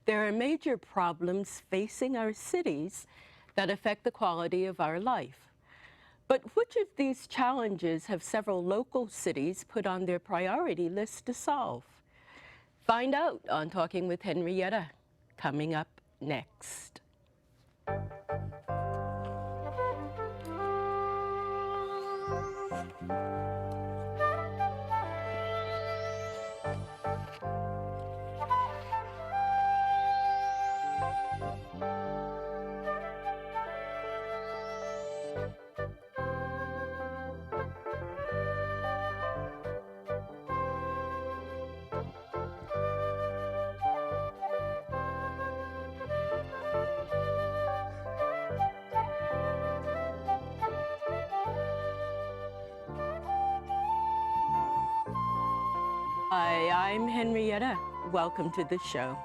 There are major problems facing our cities that affect the quality of our life. But which of these challenges have several local cities put on their priority list to solve? Find out on Talking with Henrietta, coming up next. Hi, I'm Henrietta. Welcome to the show.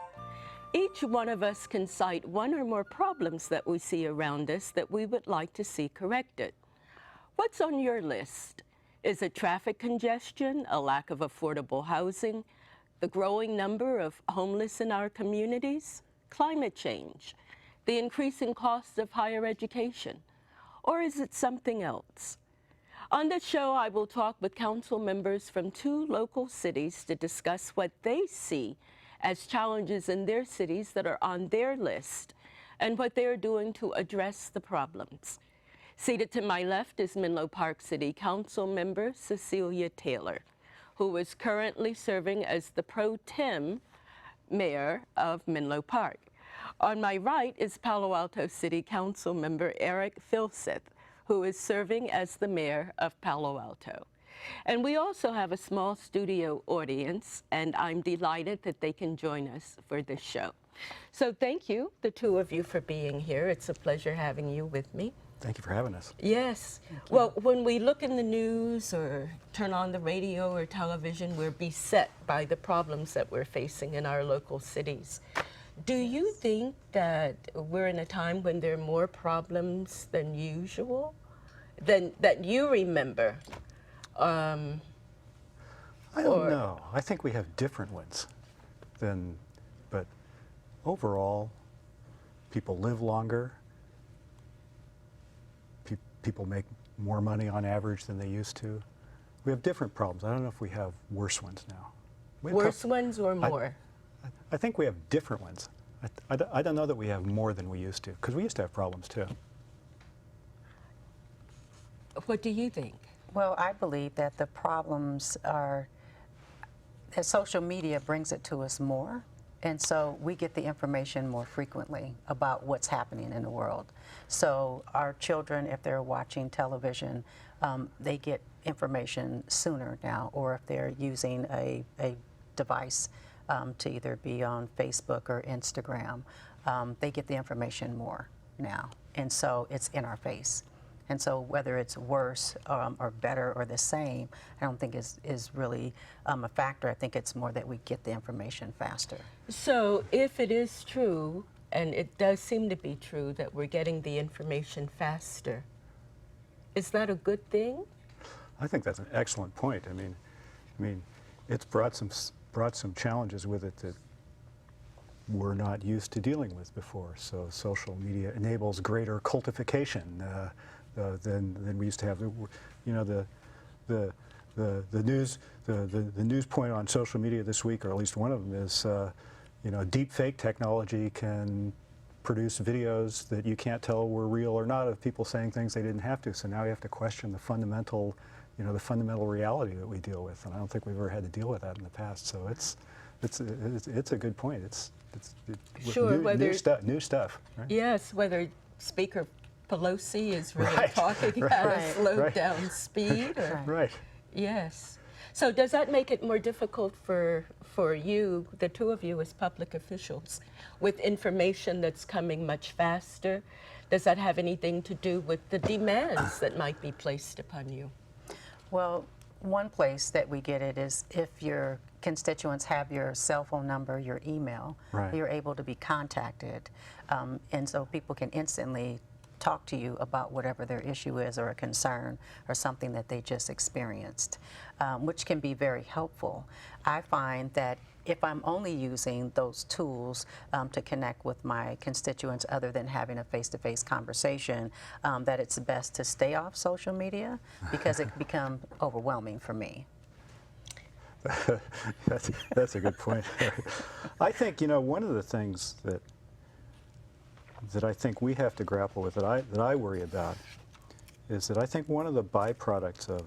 Each one of us can cite one or more problems that we see around us that we would like to see corrected. What's on your list? Is it traffic congestion, a lack of affordable housing, the growing number of homeless in our communities, climate change, the increasing costs of higher education, or is it something else? On this show, I will talk with council members from 2 local cities to discuss what they see as challenges in their cities that are on their list and what they are doing to address the problems. Seated to my left is Menlo Park City Council member Cecilia Taylor, who is currently serving as the pro tem mayor of Menlo Park. On my right is Palo Alto City Council member Eric Filseth, who is serving as the mayor of Palo Alto. And we also have a small studio audience, and I'm delighted that they can join us for this show. So thank you, the 2 of you, for being here. It's a pleasure having you with me. Thank you for having us. Yes. Well, when we look in the news or turn on the radio or television, we're beset by the problems that we're facing in our local cities. Do you think that we're in a time when there are more problems than usual, that you remember? I don't know. I think we have different ones but overall, people live longer. People make more money on average than they used to. We have different problems. I don't know if we have worse ones now. Worse ones or more? I think we have different ones. I don't know that we have more than we used to, because we used to have problems too. What do you think? Well, I believe that the problems are that social media brings it to us more, and so we get the information more frequently about what's happening in the world. So our children, if they're watching television, they get information sooner now, or if they're using a device to either be on Facebook or Instagram, they get the information more now, and so it's in our face. And so whether it's worse or better or the same, I don't think is really a factor. I think it's more that we get the information faster. So if it is true, and it does seem to be true, that we're getting the information faster, is that a good thing? I think that's an excellent point. I mean, it's brought some challenges with it that we're not used to dealing with before. So social media enables greater cultification than we used to have. You know, the news point on social media this week, or at least one of them, is you know, deep fake technology can produce videos that you can't tell were real or not of people saying things they didn't have to. So now you have to question the fundamental, you know, the fundamental reality that we deal with, and I don't think we've ever had to deal with that in the past. So it's a good point. It's sure, new stuff. Right? Yes, whether Speaker Pelosi is really talking at a slowed down speed. Or, right. Yes. So does that make it more difficult for you, the 2 of you as public officials, with information that's coming much faster? Does that have anything to do with the demands that might be placed upon you? Well, one place that we get it is if your constituents have your cell phone number, your email, you're able to be contacted. And so people can instantly talk to you about whatever their issue is or a concern or something that they just experienced, which can be very helpful. I find that if I'm only using those tools to connect with my constituents other than having a face-to-face conversation, that it's best to stay off social media because it can become overwhelming for me. That's a good point. I think, you know, one of the things that I think we have to grapple with, that I worry about, is that I think one of the byproducts of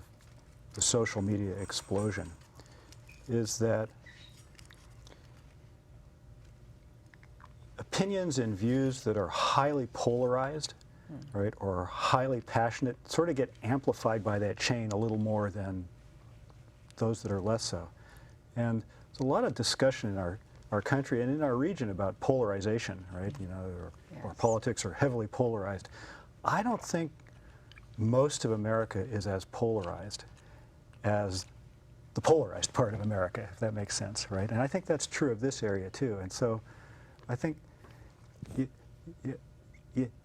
the social media explosion is that opinions and views that are highly polarized, right, or highly passionate, sort of get amplified by that chain a little more than those that are less so. And there's a lot of discussion in our country and in our region about polarization, right, you know, or politics are heavily polarized. I don't think most of America is as polarized as the polarized part of America, if that makes sense, right? And I think that's true of this area too. And so I think you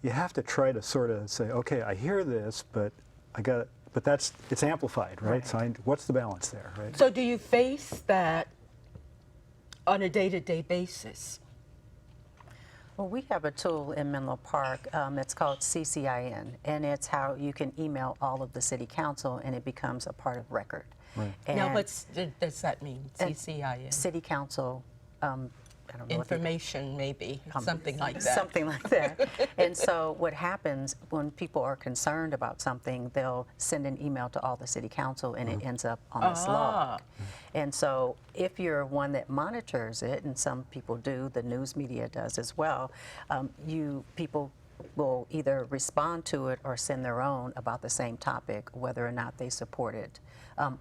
have to try to sort of say, okay, I hear this, but it's amplified, right? So what's the balance there, right? So do you face that on a day-to-day basis? Well, we have a tool in Menlo Park. It's called CCIN, and it's how you can email all of the city council, and it becomes a part of record. Right. Now, what does that mean, CCIN? City council, I don't know Information, maybe, something like that. Something like that. And so what happens when people are concerned about something, they'll send an email to all the city council, and it ends up on this log. And so if you're one that monitors it, and some people do, the news media does as well, people will either respond to it or send their own about the same topic, whether or not they support it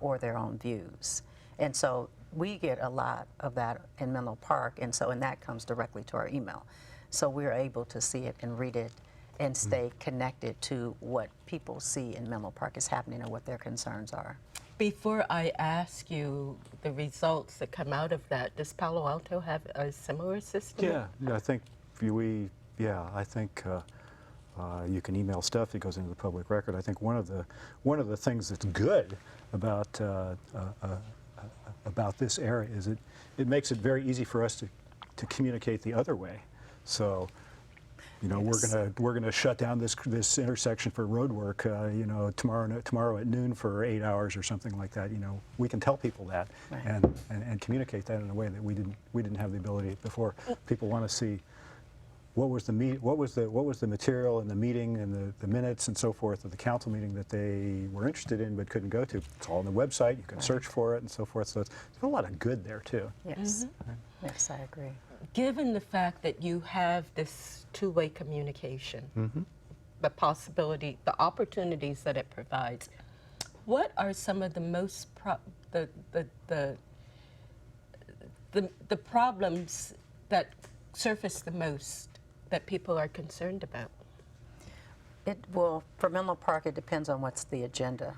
or their own views. And so we get a lot of that in Menlo Park, and that comes directly to our email. So we're able to see it and read it and stay connected to what people see in Menlo Park is happening and what their concerns are. Before I ask you the results that come out of that, does Palo Alto have a similar system? Yeah, I think you can email stuff that goes into the public record. I think one of the things that's good about this area is it makes it very easy for us to communicate the other way. So, you know, we're gonna shut down this intersection for road work, you know, tomorrow at noon for 8 hours or something like that. You know, we can tell people that and communicate that in a way that we didn't have the ability before. People want to see what was the material and the meeting and the minutes and so forth of the council meeting that they were interested in but couldn't go to. It's all on the website. You can search for it and so forth. So there's a lot of good there too. Yes. Yes, I agree. Given the fact that you have this two-way communication, the possibility, the opportunities that it provides, what are some of the most the problems that surface the most that people are concerned about? Well, for Menlo Park, it depends on what's the agenda.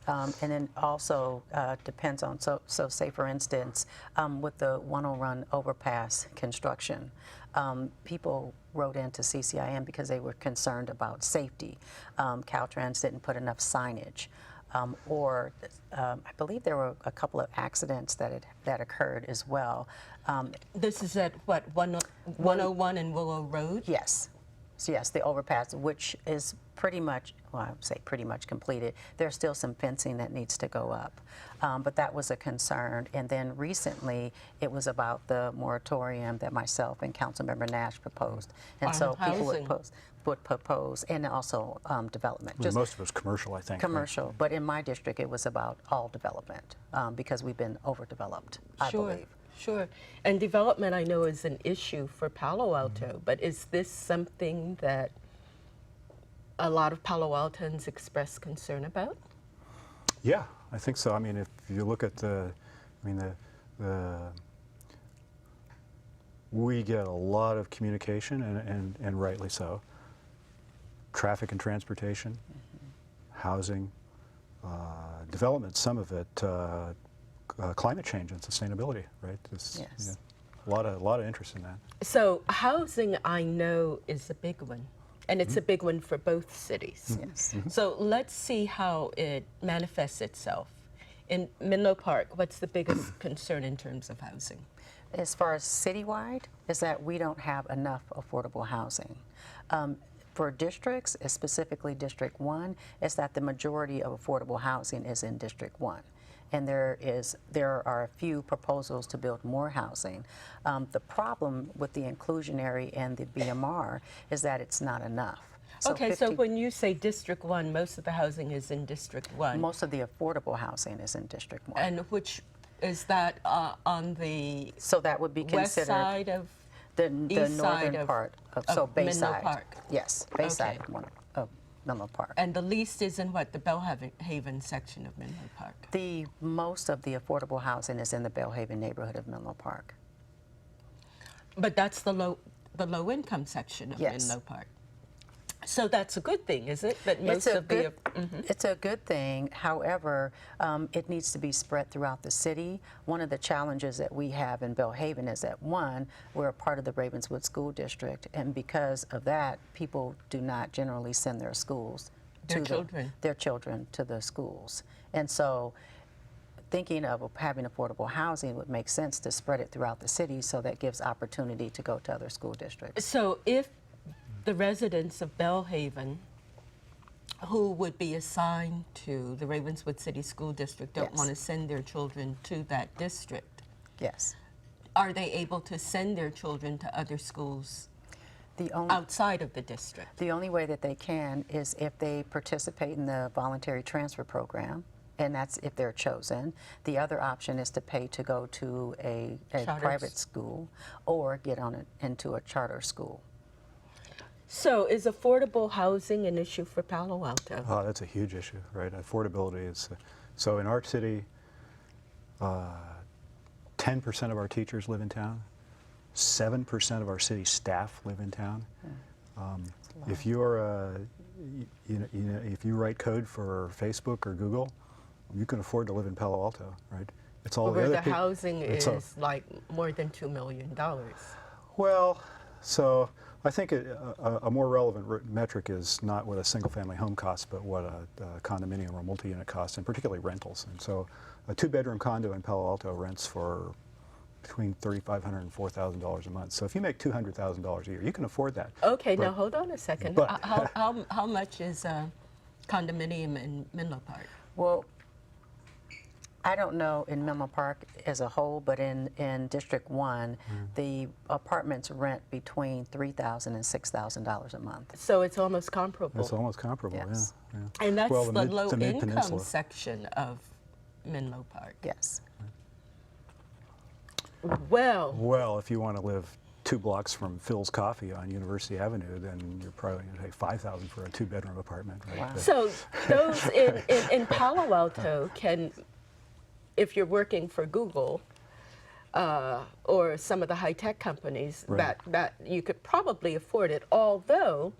And then also depends on, so say for instance, with the 101 overpass construction, people wrote into CCIN because they were concerned about safety. Caltrans didn't put enough signage. Or I believe there were a couple of accidents that occurred as well. This is at what, 101 and Willow Road? Yes. So yes, the overpass, which is pretty much, well, I would say pretty much completed. There's still some fencing that needs to go up. But that was a concern. And then recently, it was about the moratorium that myself and Councilmember Nash proposed. And so people would propose, and also development. Just most of it was commercial, I think. Commercial, right? But in my district, it was about all development because we've been overdeveloped, I believe. Sure. And development, I know, is an issue for Palo Alto, but is this something that a lot of Palo Altans express concern about? Yeah, I think so. I mean, if you look at we get a lot of communication, and rightly so. Traffic and transportation, housing, development, some of it, climate change and sustainability, right? Yes. A lot of interest in that. So housing, I know, is a big one. And it's a big one for both cities. Yes. So let's see how it manifests itself. In Menlo Park, what's the biggest concern in terms of housing? As far as citywide, is that we don't have enough affordable housing. For districts, specifically District 1, is that the majority of affordable housing is in District 1. And there are a few proposals to build more housing. The problem with the inclusionary and the BMR is that it's not enough. So Okay, so when you say District 1, most of the housing is in District 1. most of the affordable housing is in District 1. And which is that on the So that would be west considered side of the east side northern of- part of, of so Menlo Bayside. Park? Yes, Bayside Okay. of Menlo Park. And the least is in what, the Bellhaven section of Menlo Park? The most of the affordable housing is in the Bellhaven neighborhood of Menlo Park. But that's the low income section of Yes. Menlo Park. So that's a good thing, is it? That most of the It's a good thing. However, it needs to be spread throughout the city. One of the challenges that we have in Bellhaven is that, one, we're a part of the Ravenswood School District, and because of that, people do not generally send their their children to the schools. And so thinking of having affordable housing would make sense to spread it throughout the city, so that gives opportunity to go to other school districts. So if the residents of Bellhaven who would be assigned to the Ravenswood City School District don't Yes. want to send their children to that district, Yes. are they able to send their children to other schools The only outside of the district? The only way that they can is if they participate in the voluntary transfer program, and that's if they're chosen. The other option is to pay to go to a Charters. private school or get into a charter school. So is affordable housing an issue for Palo Alto? Oh, that's a huge issue, right? Affordability is, so in our city, 10% of our teachers live in town, 7% of our city staff live in town. If you're, if you write code for Facebook or Google, you can afford to live in Palo Alto, right? It's all Where the the other people. housing is like more than $2 million. Well, so I think a more relevant metric is not what a single-family home costs, but what a condominium or multi-unit costs, and particularly rentals. And so a two-bedroom condo in Palo Alto rents for between $3,500 and $4,000 a month. So if you make $200,000 a year, you can afford that. Okay, But- now hold on a second. but- How much is a condominium in Menlo Park? Well, I don't know in Menlo Park as a whole, but in District 1, the apartments rent between $3,000 and $6,000 a month. So it's almost comparable. It's almost comparable, Yes. yeah. And that's Well, the the low-income mid-peninsula. section of Menlo Park. Yes. Well, Well, if you want to live 2 blocks from Phil's Coffee on University Avenue, then you're probably going to pay $5,000 for a 2-bedroom apartment, right? Wow. But- so those in Palo Alto can, if you're working for Google or some of the high-tech companies, Right. that you could probably afford it, although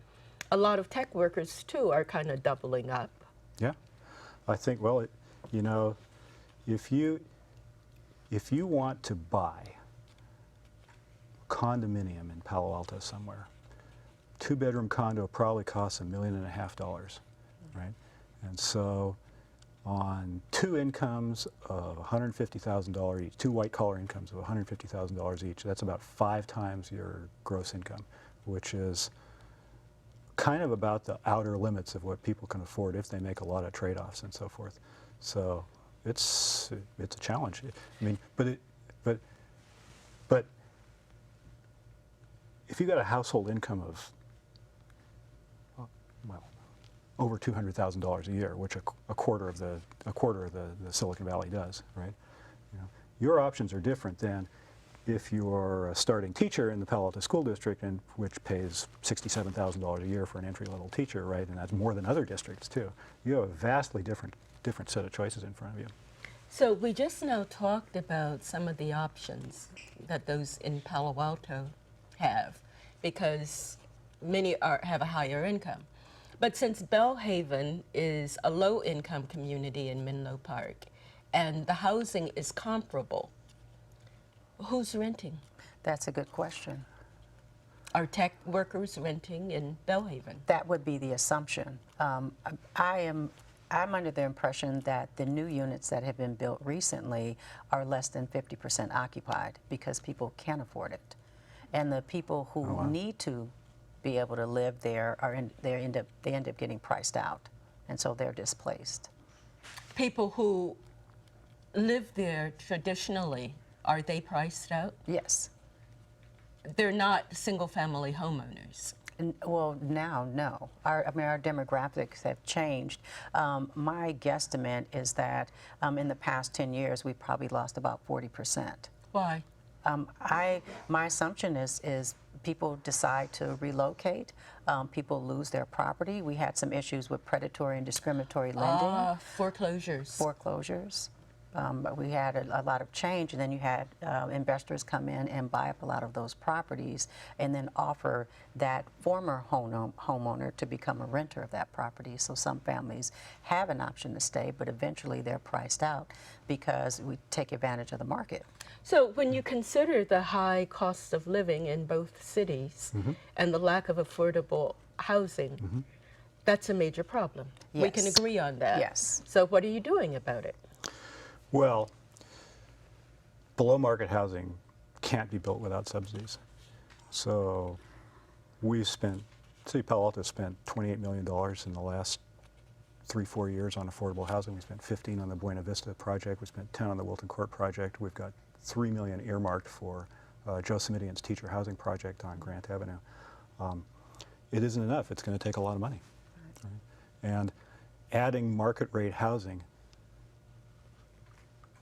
a lot of tech workers too are kind of doubling up. Yeah, I think, well, you know, if you want to buy a condominium in Palo Alto somewhere, 2-bedroom condo probably costs $1.5 million, right? And so on 2 incomes of $150,000 each, 2 white-collar incomes of $150,000 each, that's about 5 times your gross income, which is kind of about the outer limits of what people can afford if they make a lot of trade-offs and so forth. So it's a challenge. I mean, but if you got a household income of, well, over $200,000 a year, which a quarter of the Silicon Valley does, right? You know, your options are different than if you're a starting teacher in the Palo Alto School District, and which pays $67,000 a year for an entry-level teacher, right? And that's more than other districts too. You have a vastly different set of choices in front of you. So we just now talked about some of the options that those in Palo Alto have, because many have a higher income. But since Bellhaven is a low-income community in Menlo Park, and the housing is comparable, who's renting? That's a good question. Are tech workers renting in Bellhaven? That would be the assumption. I'm under the impression that the new units that have been built recently are less than 50% occupied because people can't afford it. And the people who need to be able to live there they end up getting priced out, and so they're displaced. People who live there traditionally, are they priced out? Yes. They're not single-family homeowners. Well, now, no. Our demographics have changed. My guesstimate is that in the past 10 years, we've probably lost about 40%. Why? My assumption is people decide to relocate. People lose their property. We had some issues with predatory and discriminatory lending. Foreclosures. Foreclosures. But we had a lot of change, and then you had investors come in and buy up a lot of those properties and then offer that former homeowner to become a renter of that property. So some families have an option to stay, but eventually they're priced out because we take advantage of the market. So when you consider the high cost of living in both cities and the lack of affordable housing, that's a major problem. Yes. We can agree on that. Yes. So what are you doing about it? Well, below market housing can't be built without subsidies. So City of Palo Alto spent $28 million in the last 3-4 years on affordable housing. We spent 15 on the Buena Vista project. We spent 10 on the Wilton Court project. We've got $3 million earmarked for Joe Simidian's teacher housing project on Grant Avenue. It isn't enough. It's going to take a lot of money. Right? And adding market rate housing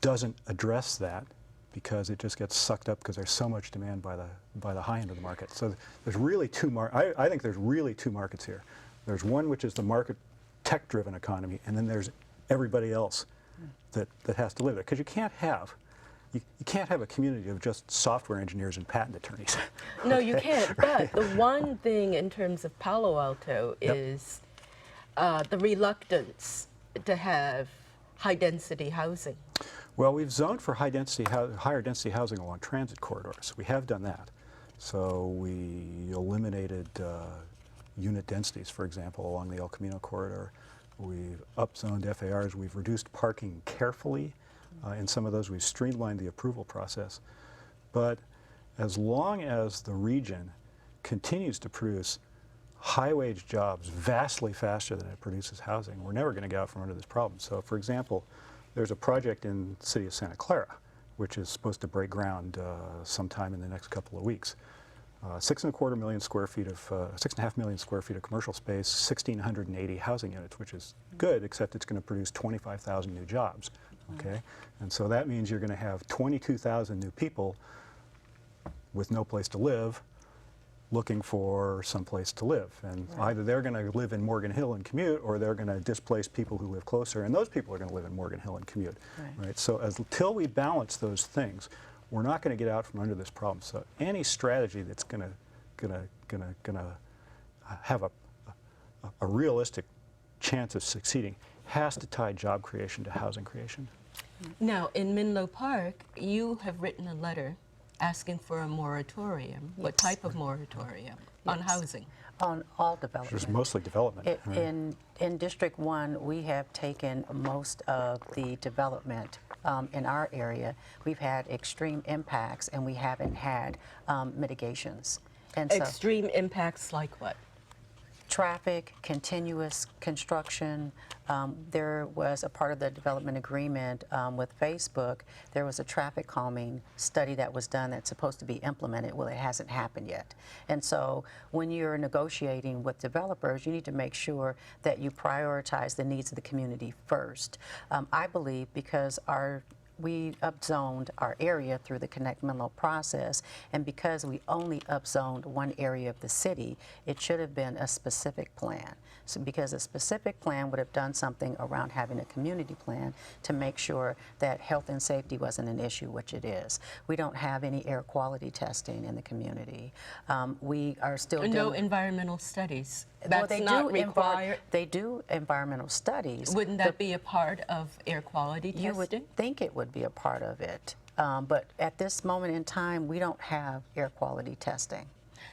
doesn't address that because it just gets sucked up because there's so much demand by the high end of the market. So there's really I think there's really two markets here. There's one which is the market tech-driven economy, and then there's everybody else that has to live there. Because you can't have a community of just software engineers and patent attorneys. No, you can't. But the one thing in terms of Palo Alto is the reluctance to have high-density housing. Well, we've zoned for higher density housing along transit corridors. We have done that. So we eliminated unit densities, for example, along the El Camino corridor. We've upzoned FARs. We've reduced parking carefully. In some of those, we've streamlined the approval process. But as long as the region continues to produce high-wage jobs vastly faster than it produces housing, we're never going to get out from under this problem. So, for example, there's a project in the city of Santa Clara, which is supposed to break ground sometime in the next couple of weeks. 6.25 million square feet of, 6.5 million square feet of commercial space, 1,680 housing units, which is good, except it's going to produce 25,000 new jobs. Okay, and so that means you're going to have 22,000 new people with no place to live, looking for some place to live. And either they're going to live in Morgan Hill and commute, or they're going to displace people who live closer, and those people are going to live in Morgan Hill and commute. Right? So until we balance those things, we're not going to get out from under this problem. So any strategy that's going to have a realistic chance of succeeding has to tie job creation to housing creation. Now, in Menlo Park, you have written a letter asking for a moratorium. Yes. What type of moratorium? On housing? On all development. Which is mostly development. In District 1, we have taken most of the development in our area. We've had extreme impacts, and we haven't had mitigations. And so, Extreme impacts like what? traffic, continuous construction. There was a part of the development agreement with Facebook. There was a traffic calming study that was done that's supposed to be implemented. Well, it hasn't happened yet. And so when you're negotiating with developers, you need to make sure that you prioritize the needs of the community first. I believe because we upzoned our area through the Connect Menlo process, and because we only upzoned one area of the city, it should have been a specific plan. So because a specific plan would have done something around having a community plan to make sure that health and safety wasn't an issue, which it is. We don't have any air quality testing in the community. We are still doing No environmental studies. well, That's not required. They do environmental studies. Wouldn't that be a part of air quality testing? You would think it would be a part of it. But at this moment in time, we don't have air quality testing.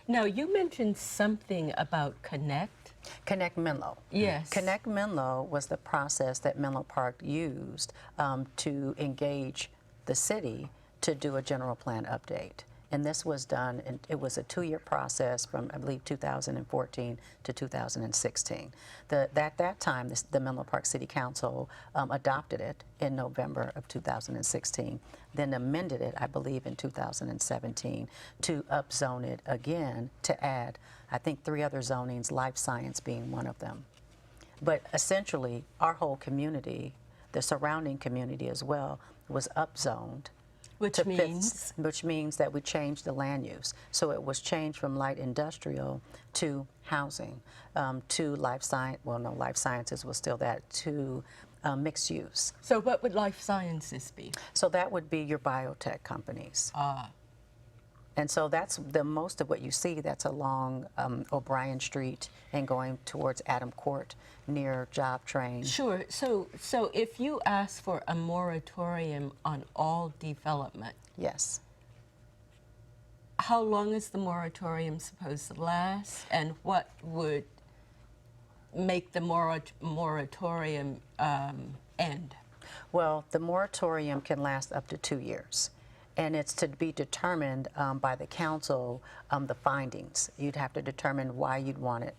Now, you mentioned something about Connect. Connect Menlo. Yes. Connect Menlo was the process that Menlo Park used to engage the city to do a general plan update. And this was done, and it was a 2-year process from, I believe, 2014 to 2016. At that time, the Menlo Park City Council adopted it in November of 2016, then amended it, I believe, in 2017 to upzone it again to add, I think, 3 other zonings, life science being one of them. But essentially, our whole community, the surrounding community as well, was upzoned. Which means? Which means that we changed the land use. So it was changed from light industrial to housing, to life science, well, no, life sciences was still that, to mixed use. So what would life sciences be? So that would be your biotech companies. And so that's the most of what you see that's along O'Brien Street and going towards Adam Court near Job Train. Sure. So if you ask for a moratorium on all development, Yes. how long is the moratorium supposed to last, and what would make the moratorium end? Well, the moratorium can last up to 2 years. And it's to be determined by the council, the findings. You'd have to determine why you'd want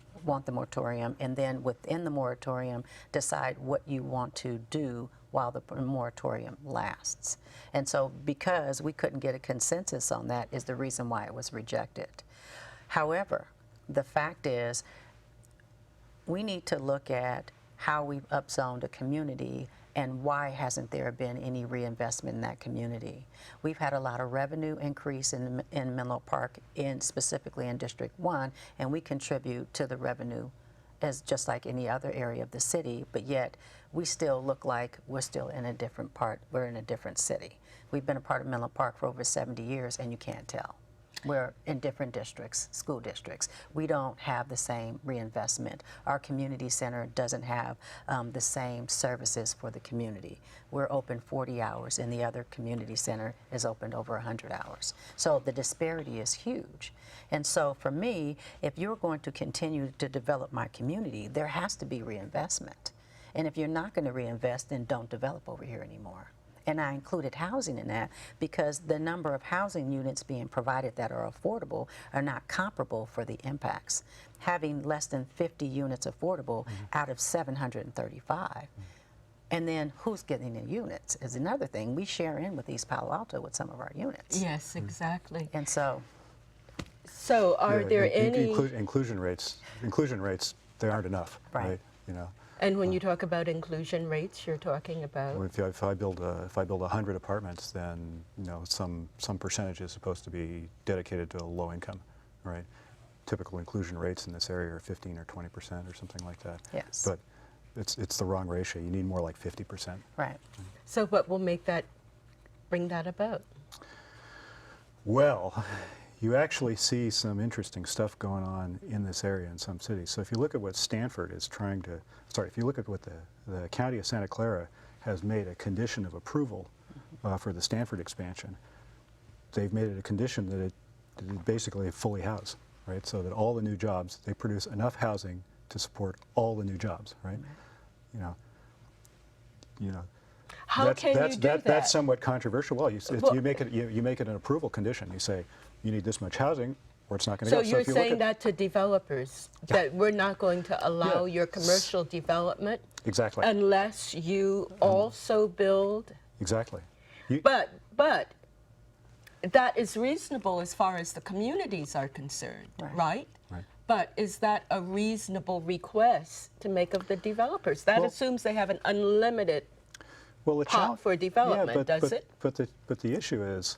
the moratorium, and then within the moratorium, decide what you want to do while the moratorium lasts. And so because we couldn't get a consensus on that is the reason why it was rejected. However, the fact is, we need to look at how we've upzoned a community and why hasn't there been any reinvestment in that community. We've had a lot of revenue increase in Menlo Park, specifically in District 1, and we contribute to the revenue as just like any other area of the city, but yet we still look like we're still in a different part, we're in a different city. We've been a part of Menlo Park for over 70 years, and you can't tell. We're in different districts, school districts. We don't have the same reinvestment. Our community center doesn't have the same services for the community. We're open 40 hours, and the other community center is open over 100 hours. So the disparity is huge. And so for me, if you're going to continue to develop my community, there has to be reinvestment. And if you're not going to reinvest, then don't develop over here anymore. And I included housing in that because the number of housing units being provided that are affordable are not comparable for the impacts. Having less than 50 units affordable out of 735. And then who's getting the units is another thing. We share in with East Palo Alto with some of our units. Yes, exactly. And so are there any inclusion rates, they aren't enough, right? You know. And when you talk about inclusion rates, you're talking about? If I build 100 apartments, then some percentage is supposed to be dedicated to low income, right? Typical inclusion rates in this area are 15 or 20% or something like that. Yes. But it's the wrong ratio. You need more like 50%. Right. So what will bring that about? Well, you actually see some interesting stuff going on in this area in some cities. So if you look at what Stanford is trying to, if you look at what the County of Santa Clara has made a condition of approval for the Stanford expansion, they've made it a condition that it basically fully house, right? So that all the new jobs, they produce enough housing to support all the new jobs, right? How can you do that? That's somewhat controversial. Well, you make it an approval condition. You say you need this much housing, or it's not going to go. So you're saying that to developers, that we're not going to allow your commercial development, exactly, unless you also build. Exactly. But that is reasonable as far as the communities are concerned, right? Right. But is that a reasonable request to make of the developers? That assumes they have an unlimited pot for development, does it? But the issue is,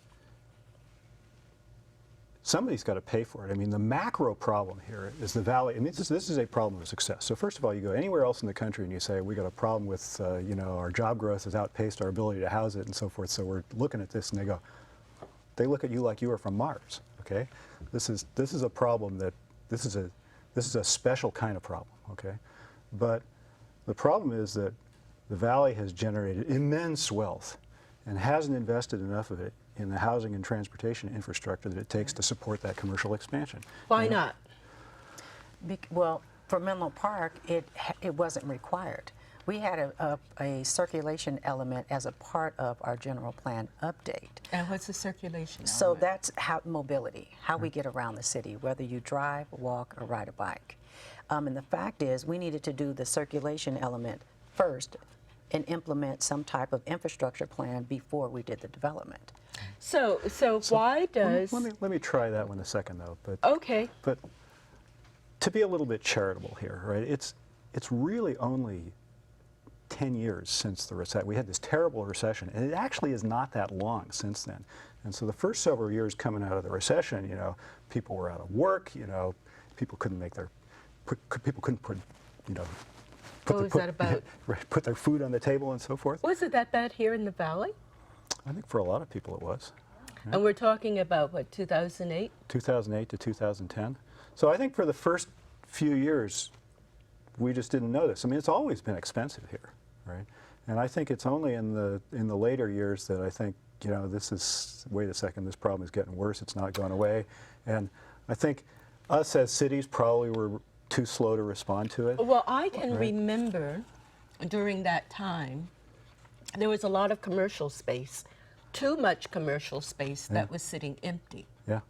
somebody's got to pay for it. I mean, the macro problem here is the valley. I mean, this is a problem of success. So first of all, you go anywhere else in the country and you say, we got a problem with, our job growth has outpaced our ability to house it and so forth. So we're looking at this, and they look at you like you are from Mars. Okay, this is a problem this is a special kind of problem. Okay, but the problem is that the valley has generated immense wealth and hasn't invested enough of it in the housing and transportation infrastructure that it takes to support that commercial expansion. Why You know, not? Well, for Menlo Park, it wasn't required. We had a circulation element as a part of our general plan update. And what's the circulation So element? that's how mobility, how we get around the city, whether you drive, walk, or ride a bike. And the fact is, we needed to do the circulation element first and implement some type of infrastructure plan before we did the development. So why does... let me try that one a second, though. But Okay. But to be a little bit charitable here, right? It's really only 10 years since the recession. We had this terrible recession, and it actually is not that long since then. And so the first several years coming out of the recession, you know, people were out of work, you know, people couldn't make their, people couldn't put, you know, What was that about? put their food on the table and so forth. Was it that bad here in the Valley? I think for a lot of people it was. And we're talking about, what, 2008? 2008 to 2010. So I think for the first few years, we just didn't know this. I mean, it's always been expensive here, right? And I think it's only in the later years that I think, you know, this is, wait a second, this problem is getting worse, it's not going away. And I think us as cities probably were too slow to respond to it. Well, I can Right. remember during that time, there was a lot of commercial space, too much commercial space that was sitting empty. Yeah.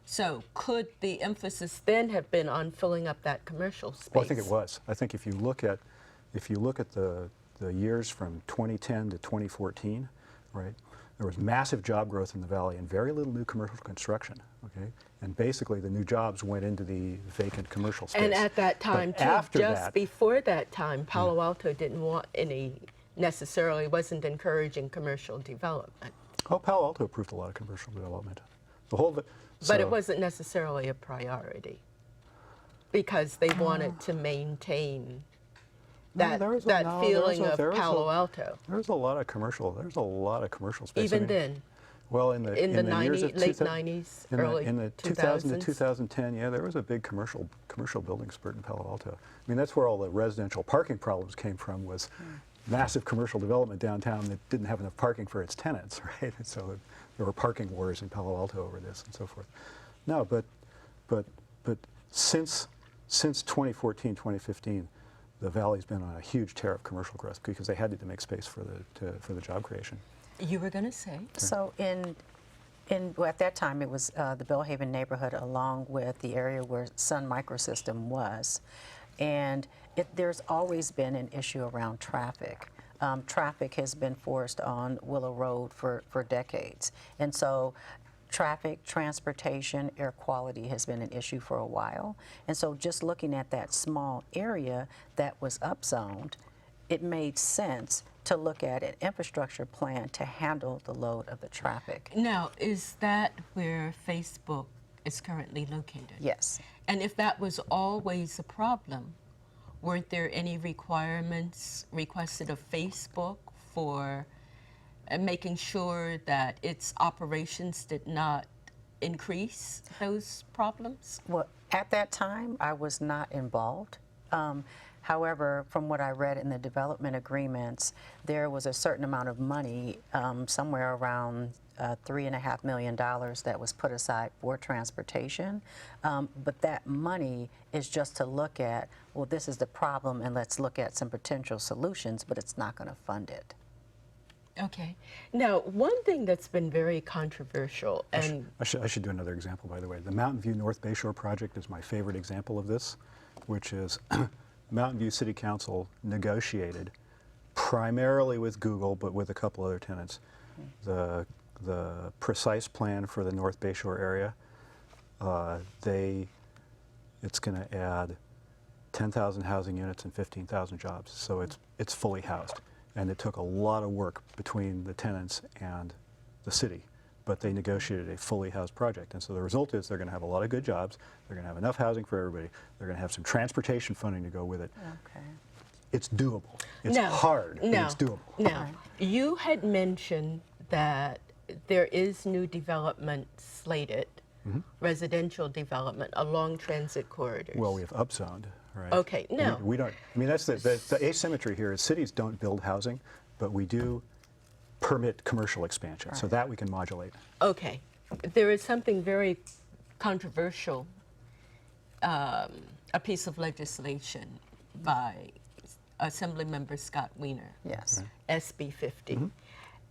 So could the emphasis then have been on filling up that commercial space? Well, I think it was. I think if you look at the years from 2010 to 2014, right, there was massive job growth in the Valley and very little new commercial construction, okay? And basically the new jobs went into the vacant commercial space. And at that time, But too, after just that, before that time, Palo Alto didn't want any, necessarily wasn't encouraging commercial development. oh, Palo Alto approved a lot of commercial development. The whole, But so- it wasn't necessarily a priority because they wanted to maintain No, that, there was a- that no, feeling of there was Palo Alto. There's a lot of commercial space. Even I mean, then, well, in the in the years 90s, of late 2000 90s, in the, early in the 2000 to 2000s. 2010, yeah, there was a big commercial building spurt in Palo Alto. I mean, that's where all the residential parking problems came from, was massive commercial development downtown that didn't have enough parking for its tenants, right? And so there were parking wars in Palo Alto over this and so forth. No, but since 2014, 2015, the Valley's been on a huge tear of commercial growth because they had to make space for the job creation. You were going to say? So well, at that time, it was the Bellhaven neighborhood along with the area where Sun Microsystem was. And there's always been an issue around traffic. Traffic has been forced on Willow Road for decades. And so traffic, transportation, air quality has been an issue for a while. And so just looking at that small area that was upzoned, it made sense to look at an infrastructure plan to handle the load of the traffic. Now, is that where Facebook is currently located? Yes. And if that was always a problem, weren't there any requirements requested of Facebook for making sure that its operations did not increase those problems? Well, at that time, I was not involved. However, from what I read in the development agreements, there was a certain amount of money, somewhere around $3.5 million that was put aside for transportation. But that money is just to look at, well, this is the problem and let's look at some potential solutions, but it's not going to fund it. Okay. Now, one thing that's been very controversial, and I should do another example, by the way. The Mountain View North Bayshore project is my favorite example of this, which is Mountain View City Council negotiated primarily with Google, but with a couple other tenants, the precise plan for the North Bayshore area. It's going to add 10,000 housing units and 15,000 jobs, so it's fully housed. And it took a lot of work between the tenants and the city, but they negotiated a fully housed project. And so the result is they're going to have a lot of good jobs, they're going to have enough housing for everybody, they're going to have some transportation funding to go with it. Okay. It's doable. It's No, hard, but no, it's doable. Now, you had mentioned that there is new development slated, residential development along transit corridors. Well, we have upzoned, right? Okay, no. We don't, I mean, that's the asymmetry here is cities don't build housing, but we do permit commercial expansion. So that we can modulate. Okay. There is something very controversial, a piece of legislation by Assemblymember Scott Wiener. Yes. SB 50.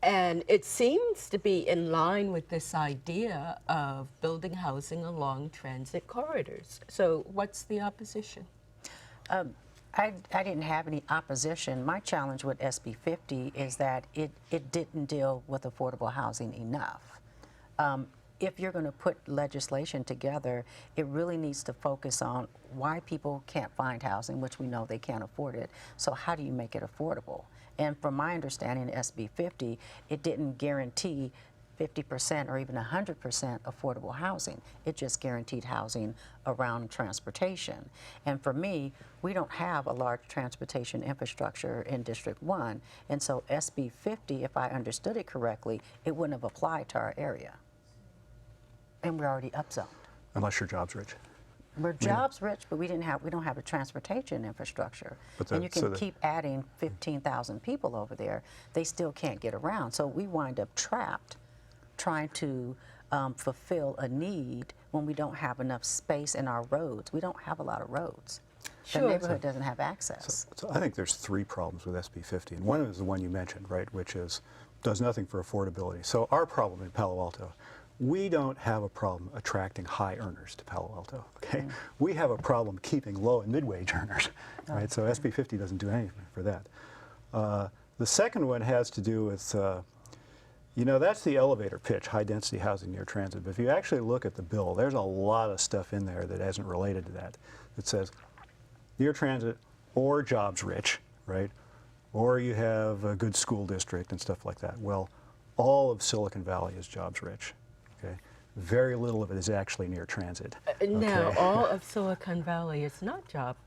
And it seems to be in line with this idea of building housing along transit corridors. So what's the opposition? I didn't have any opposition. My challenge with SB 50 is that it didn't deal with affordable housing enough. If you're going to put legislation together, it really needs to focus on why people can't find housing, which we know they can't afford it. So how do you make it affordable? And from my understanding, SB 50, it didn't guarantee 50% or even 100% affordable housing. It just guaranteed housing around transportation. And for me, we don't have a large transportation infrastructure in District 1. And so SB 50, if I understood it correctly, it wouldn't have applied to our area. And we're already upzoned. Unless you're jobs rich. We're jobs rich, but we don't have a transportation infrastructure. And you can keep adding 15,000 people over there. They still can't get around. So we wind up trapped trying to fulfill a need when we don't have enough space in our roads. We don't have a lot of roads. Sure. The neighborhood doesn't have access. So I think there's 3 problems with SB 50, and one is the one you mentioned, right, which is does nothing for affordability. So our problem in Palo Alto, we don't have a problem attracting high earners to Palo Alto, okay? We have a problem keeping low and mid-wage earners, right? So SB 50 doesn't do anything for that. The second one has to do with, you know, that's the elevator pitch, high-density housing near transit. But if you actually look at the bill, there's a lot of stuff in there that isn't related to that. It says near transit or jobs rich, right? Or you have a good school district and stuff like that. Well, all of Silicon Valley is jobs rich. Okay. Very little of it is actually near transit. Now, all of Silicon Valley is not jobs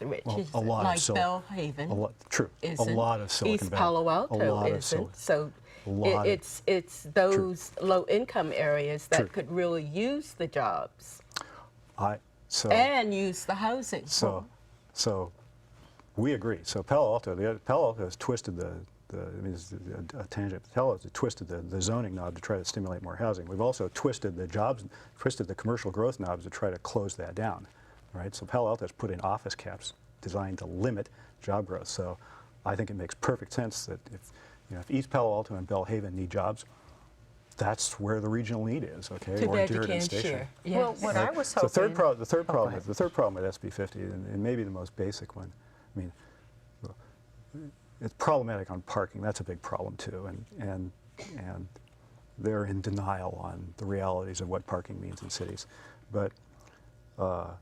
rich. Well, It's a lot like of Belhaven. True. Isn't. A lot of Silicon East Valley. Palo Alto a lot isn't. So lot it's those low-income areas that True. could really use the jobs and use the housing. So we agree. So Palo Alto has twisted I mean, it's a tangent. Palo Alto has twisted the zoning knob to try to stimulate more housing. We've also twisted the commercial growth knobs to try to close that down, right? So Palo Alto has put in office caps designed to limit job growth. So I think it makes perfect sense that if East Palo Alto and Belhaven need jobs, that's where the regional need is, okay? Too or bad you Dearden can't Station. share. Yes. Well, what I was hoping... So the third problem with SB 50, and maybe the most basic one, I mean, it's problematic on parking. That's a big problem too, and they're in denial on the realities of what parking means in cities. But the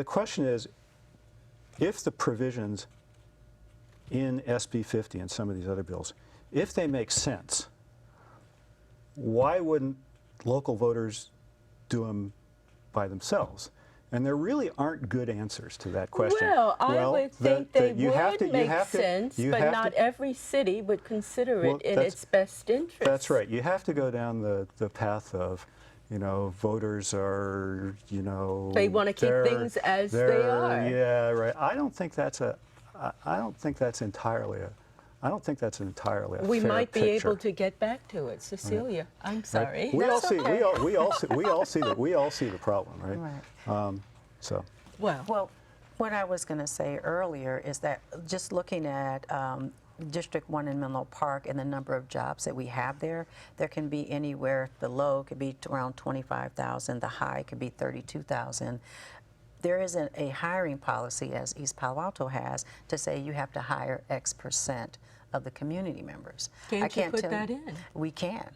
question is, if the provisions in SB 50 and some of these other bills, if they make sense, why wouldn't local voters do them by themselves? And there really aren't good answers to that question. Well, I would think they would make sense, but not every city would consider it in its best interest. That's right. You have to go down the path of, voters are, they want to keep things as they are. Yeah, right. I don't think that's entirely a We fair might be picture. able to get back to it, Cecilia. I'm sorry. Right. We all see the problem, right? Right. Well, what I was going to say earlier is that just looking at District 1 in Menlo Park and the number of jobs that we have there can be anywhere, the low could be around 25,000, the high could be 32,000. There isn't a hiring policy, as East Palo Alto has, to say you have to hire X percent of the community members. Can't you put that in? We can.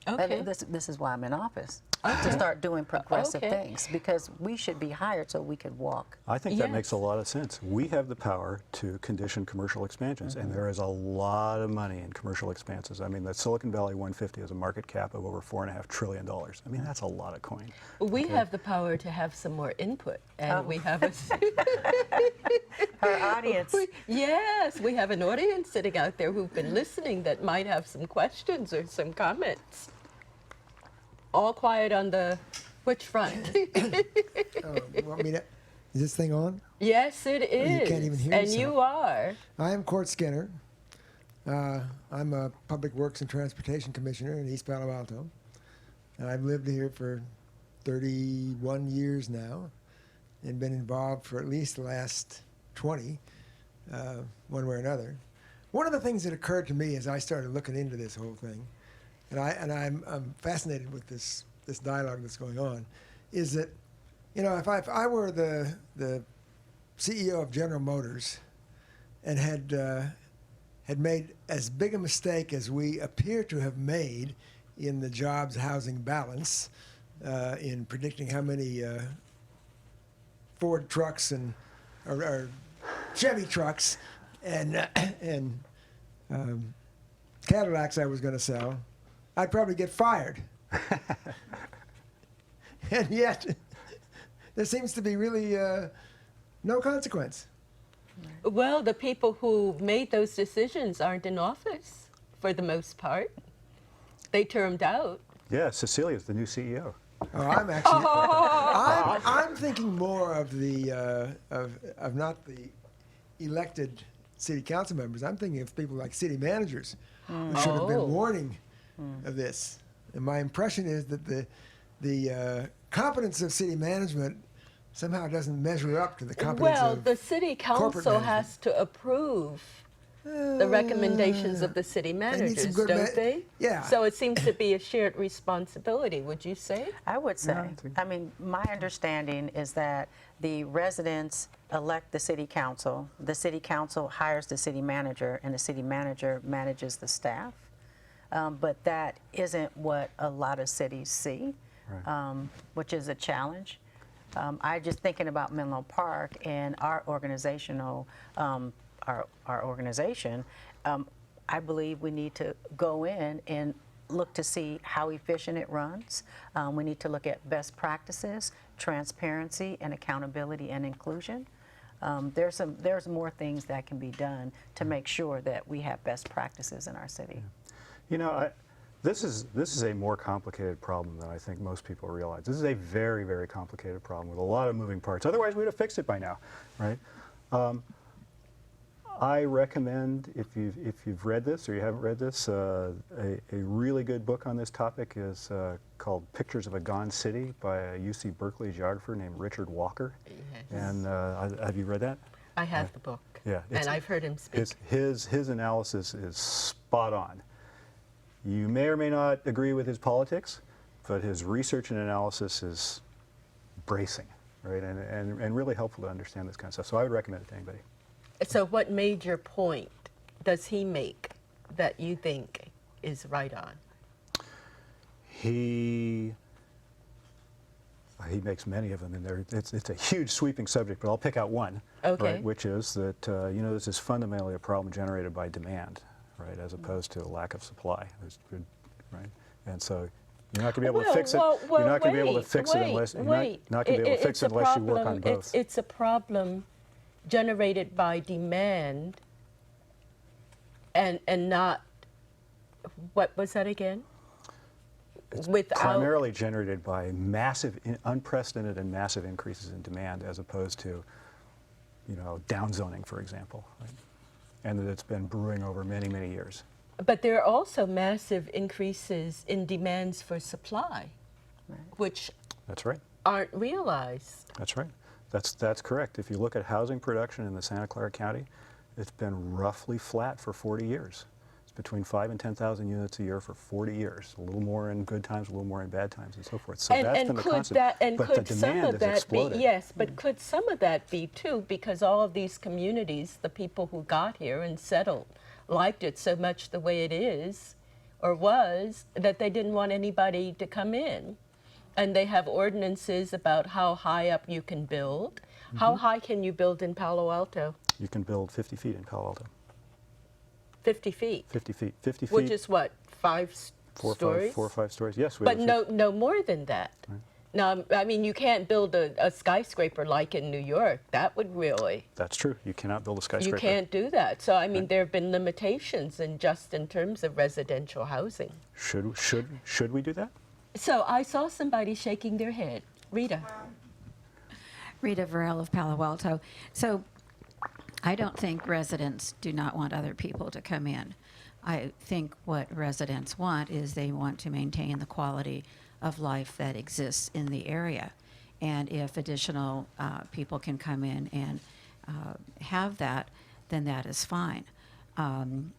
Okay. This is why I'm in office, to start doing progressive things, because we should be hired so we could walk. I think that makes a lot of sense. We have the power to condition commercial expansions, and there is a lot of money in commercial expansions. I mean, the Silicon Valley 150 has a market cap of over $4.5 trillion. I mean, that's a lot of coin. We have the power to have some more input, and we have Our audience. Yes, we have an audience sitting out there who've been listening that might have some questions or some comments. All quiet on which front? Want me to, is this thing on? Yes, it is. You can't even hear and yourself. you are. I am Court Skinner. I'm a Public Works and Transportation Commissioner in East Palo Alto. And I've lived here for 31 years now and been involved for at least the last 20, one way or another. One of the things that occurred to me as I started looking into this whole thing, and I'm fascinated with this dialogue that's going on, is that, you know, if I were the CEO of General Motors and had made as big a mistake as we appear to have made in the jobs housing balance, in predicting how many Ford trucks or Chevy trucks and Cadillacs I was going to sell, I'd probably get fired. And yet, there seems to be really no consequence. Well, the people who made those decisions aren't in office for the most part. They termed out. Yeah, Cecilia's the new CEO. Oh, I'm actually, I'm thinking more of the of not the elected city council members. I'm thinking of people like city managers who should have been warning of this. And my impression is that the competence of city management somehow doesn't measure up to the competence Well, of the city council management. has to approve the recommendations of the city need some managers, good don't they? Yeah. So it seems to be a shared responsibility, would you say? I would say. I think- I mean, my understanding is that the residents elect the city council hires the city manager, and the city manager manages the staff. But that isn't what a lot of cities see, Right. which is a challenge. I just thinking about Menlo Park and our organizational, our organization. I believe we need to go in and look to see how efficient it runs. We need to look at best practices, transparency, and accountability and inclusion. There's more things that can be done to make sure that we have best practices in our city. You know, this is a more complicated problem than I think most people realize. This is a very, very complicated problem with a lot of moving parts. Otherwise, we would have fixed it by now, right? I recommend, if you've read this or you haven't read this, a really good book on this topic is called Pictures of a Gone City by a UC Berkeley geographer named Richard Walker. Yes. And have you read that? I have the book. Yeah, And I've heard him speak. His analysis is spot on. You may or may not agree with his politics, but his research and analysis is bracing, right? And really helpful to understand this kind of stuff. So I would recommend it to anybody. So what major point does he make that you think is right on? He makes many of them, and it's a huge sweeping subject, but I'll pick out one, Okay. right, which is that you know, this is fundamentally a problem generated by demand, right, as opposed to a lack of supply, right? And so you're not going to be able to fix it. You're not going to be able to fix it unless you're not going to be able to fix it unless you work on both. It's a problem generated by demand and not, what was that again? It's Without, primarily generated by massive, unprecedented and massive increases in demand, as opposed to, you know, downzoning, for example, right? And that it's been brewing over many, many years. but there are also massive increases in demands for supply, which That's right. aren't realized. That's right. That's correct. If you look at housing production in the Santa Clara County, it's been roughly flat for 40 years. It's between 5,000 and 10,000 units a year for 40 years. A little more in good times, a little more in bad times, and so forth. So that's been the constant. But the demand has exploded. Yes, but could some of that be too, because all of these communities, the people who got here and settled, liked it so much the way it is or was that they didn't want anybody to come in. And they have ordinances about how high up you can build. How high can you build in Palo Alto? You can build 50 feet in Palo Alto. 50 feet. 50 feet. 50 feet. Which is what, four stories? 4 or 5 stories. Yes. We But have no more than that. Right. Now, I mean, you can't build a skyscraper like in New York. That would really, That's true. You cannot build a skyscraper. you can't do that. So, I mean, there have been limitations in terms of residential housing. Should we do that? So I saw somebody shaking their head. Rita. Rita Varela of Palo Alto. So I don't think residents do not want other people to come in. I think what residents want is they want to maintain the quality of life that exists in the area. And if additional people can come in and have that, then that is fine. And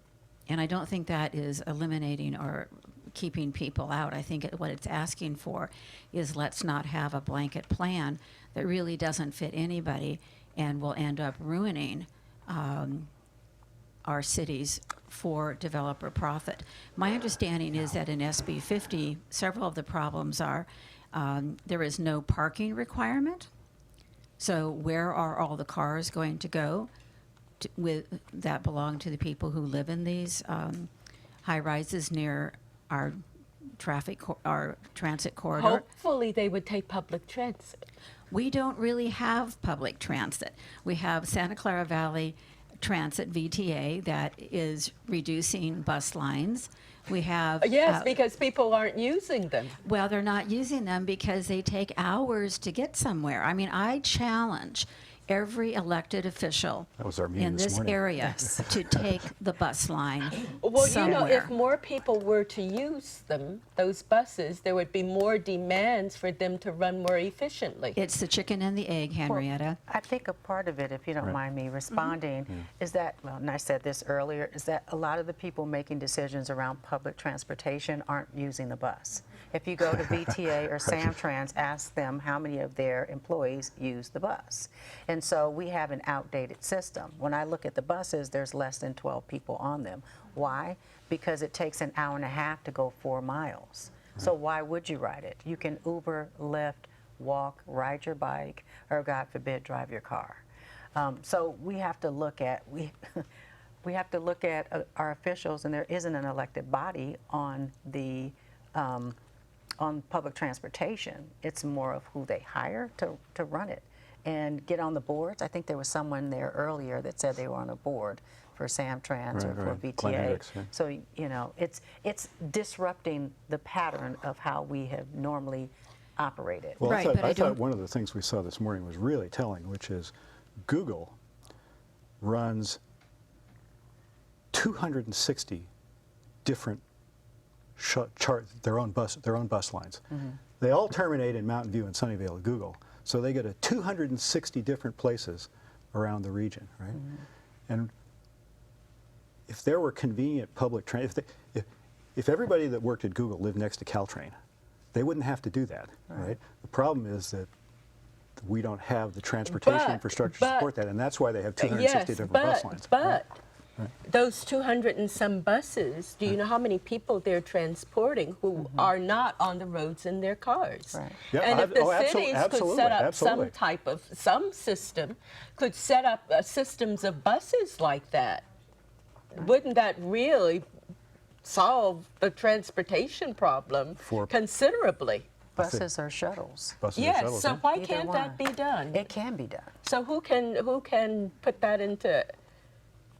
I don't think that is eliminating or keeping people out. I think what it's asking for is let's not have a blanket plan that really doesn't fit anybody and will end up ruining our cities for developer profit. My understanding is that in SB 50, several of the problems are there is no parking requirement. So where are all the cars going to go that belong to the people who live in these high rises near our our transit corridor? Hopefully they would take public transit. We don't really have public transit. We have Santa Clara Valley Transit, VTA, that is reducing bus lines. We have... Yes, because people aren't using them. Well, they're not using them because they take hours to get somewhere. I mean, I challenge every elected official That was our meeting in this this morning. area to take the bus line Well, somewhere. you know, if more people were to use them, those buses, there would be more demands for them to run more efficiently. It's the chicken and the egg, Henrietta. I think a part of it, if you don't Right. mind me responding, is that, well, and I said this earlier, is that a lot of the people making decisions around public transportation aren't using the bus. If you go to VTA or Samtrans, ask them how many of their employees use the bus. And so we have an outdated system. When I look at the buses, there's less than 12 people on them. Why? Because it takes an hour and a half to go 4 miles. So why would you ride it? You can Uber, Lyft, walk, ride your bike, or God forbid, drive your car. So we have to look at, we have to look at our officials, and there isn't an elected body on the on public transportation. It's more of who they hire to run it and get on the boards. I think there was someone there earlier that said they were on a board for Samtrans or for VTA. Kinetics, yeah. So, you know, it's disrupting the pattern of how we have normally operated. Well, Right, I but I thought don't- one of the things we saw this morning was really telling, which is Google runs 260 different their own bus lines. They all terminate in Mountain View and Sunnyvale at Google, so they go to 260 different places around the region, right? And if there were convenient public if everybody that worked at Google lived next to Caltrain, they wouldn't have to do that, right? The problem is that we don't have the transportation infrastructure to support that, and that's why they have 260 different bus lines. But those 200 and some buses, do you know how many people they're transporting who are not on the roads in their cars? Right. Yeah, And if the cities could absolutely, set up absolutely. some system, could set up systems of buses like that, wouldn't that really solve the transportation problem considerably? Buses or shuttles. Buses or Yes, shuttles, so yeah. why Either can't that one. be done? It can be done. So who can put that into?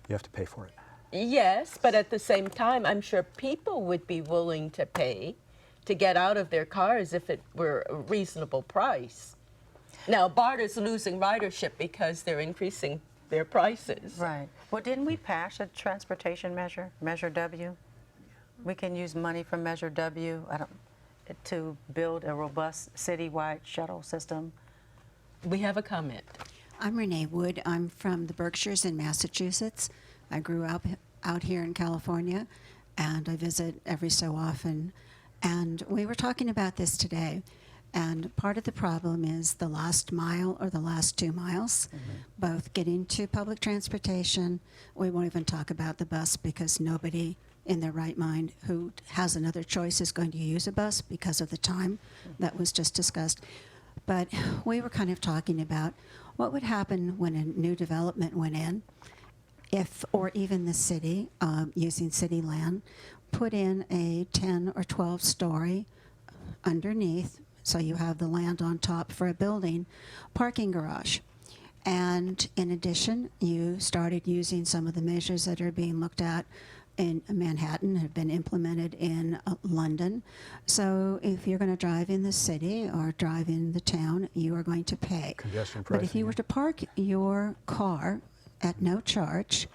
You have to pay for it. Yes, but at the same time, I'm sure people would be willing to pay to get out of their cars if it were a reasonable price. Now, BART is losing ridership because they're increasing their prices. Right. Well, didn't we pass a transportation measure, Measure W? We can use money from Measure W to build a robust citywide shuttle system. We have a comment. I'm Renee Wood. I'm from the Berkshires in Massachusetts. I grew up out here in California, and I visit every so often. And we were talking about this today, and part of the problem is the last mile or the last 2 miles, both getting to public transportation. We won't even talk about the bus because nobody in their right mind who has another choice is going to use a bus because of the time that was just discussed. But we were kind of talking about what would happen when a new development went in, if, or even the city, using city land, put in a 10 or 12 story underneath, so you have the land on top for a building, parking garage. And in addition, you started using some of the measures that are being looked at in Manhattan, have been implemented in London. So if you're going to drive in the city or drive in the town, you are going to pay. Congestion But if pricing, you were to park your car at no charge.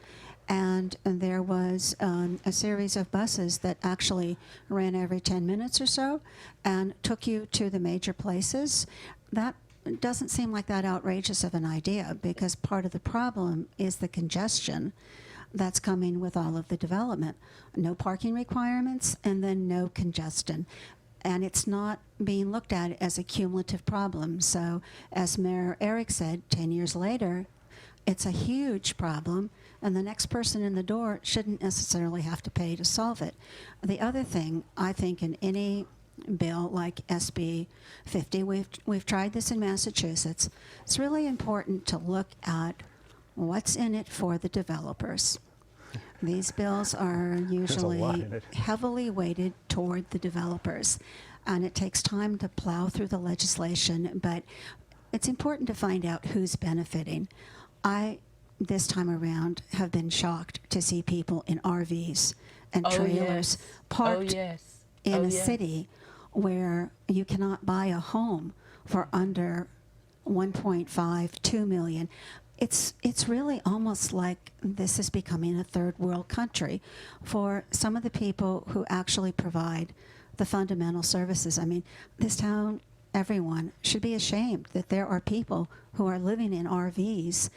And there was a series of buses that actually ran every 10 minutes or so and took you to the major places. That doesn't seem like that outrageous of an idea, because part of the problem is the congestion that's coming with all of the development. No parking requirements, and then no congestion. And it's not being looked at as a cumulative problem. So as Mayor Eric said, 10 years later, it's a huge problem, and the next person in the door shouldn't necessarily have to pay to solve it. The other thing, I think, in any bill like SB 50, we've tried this in Massachusetts, it's really important to look at what's in it for the developers. These bills are usually heavily weighted toward the developers, and it takes time to plow through the legislation, but it's important to find out who's benefiting. I, this time around, have been shocked to see people in RVs and trailers parked in a city where you cannot buy a home for under 1.5, 2 million. It's really almost like this is becoming a third world country for some of the people who actually provide the fundamental services. I mean, this town, everyone should be ashamed that there are people who are living in RVs.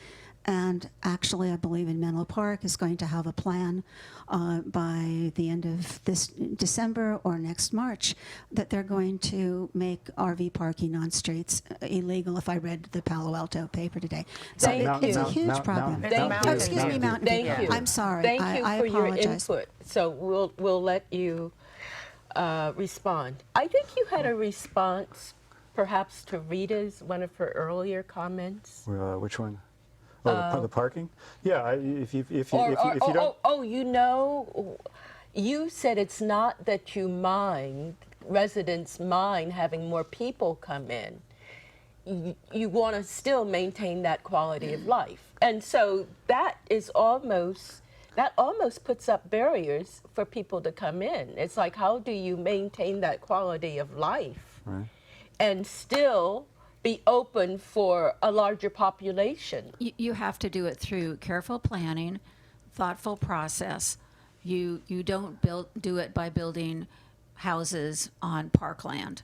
And actually, I believe in Menlo Park is going to have a plan by the end of this December or next March that they're going to make RV parking on streets illegal, if I read the Palo Alto paper today. So it's a huge problem. Excuse me, Mountain View. Thank you. I'm sorry. Thank you I for your apologize. input. So we'll let you respond. I think you had a response, perhaps to Rita's, one of her earlier comments. Which one? Oh, the parking? Yeah, if you don't... Oh, you know, you said it's not that you mind, residents mind having more people come in. You want to still maintain that quality of life. And so that almost puts up barriers for people to come in. It's like, how do you maintain that quality of life and still be open for a larger population? You have to do it through careful planning, thoughtful process. You don't do it by building houses on parkland.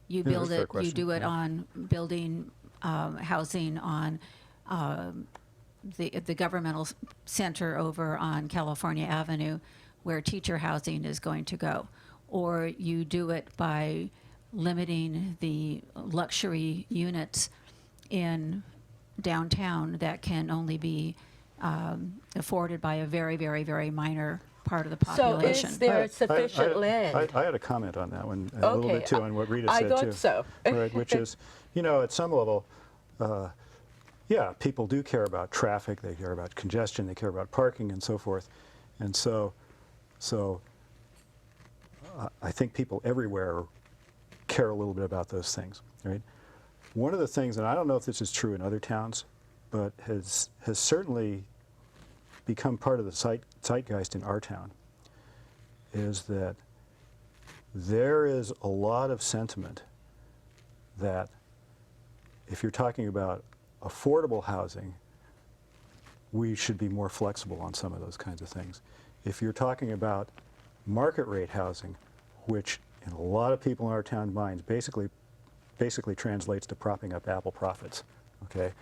You build it. You do it on building housing on the governmental center over on California Avenue, where teacher housing is going to go, or you do it by limiting the luxury units in downtown that can only be afforded by a very, very, very minor part of the population. So is there sufficient land? I had a comment on that one, a little bit too, on what Rita said too. I thought so. Right, which is, you know, at some level, yeah, people do care about traffic, they care about congestion, they care about parking and so forth. And so I think people everywhere care a little bit about those things, right? One of the things, and I don't know if this is true in other towns, but has certainly become part of the zeitgeist in our town, is that there is a lot of sentiment that if you're talking about affordable housing, we should be more flexible on some of those kinds of things. If you're talking about market rate housing, which in a lot of people in our town minds basically translates to propping up Apple profits, okay?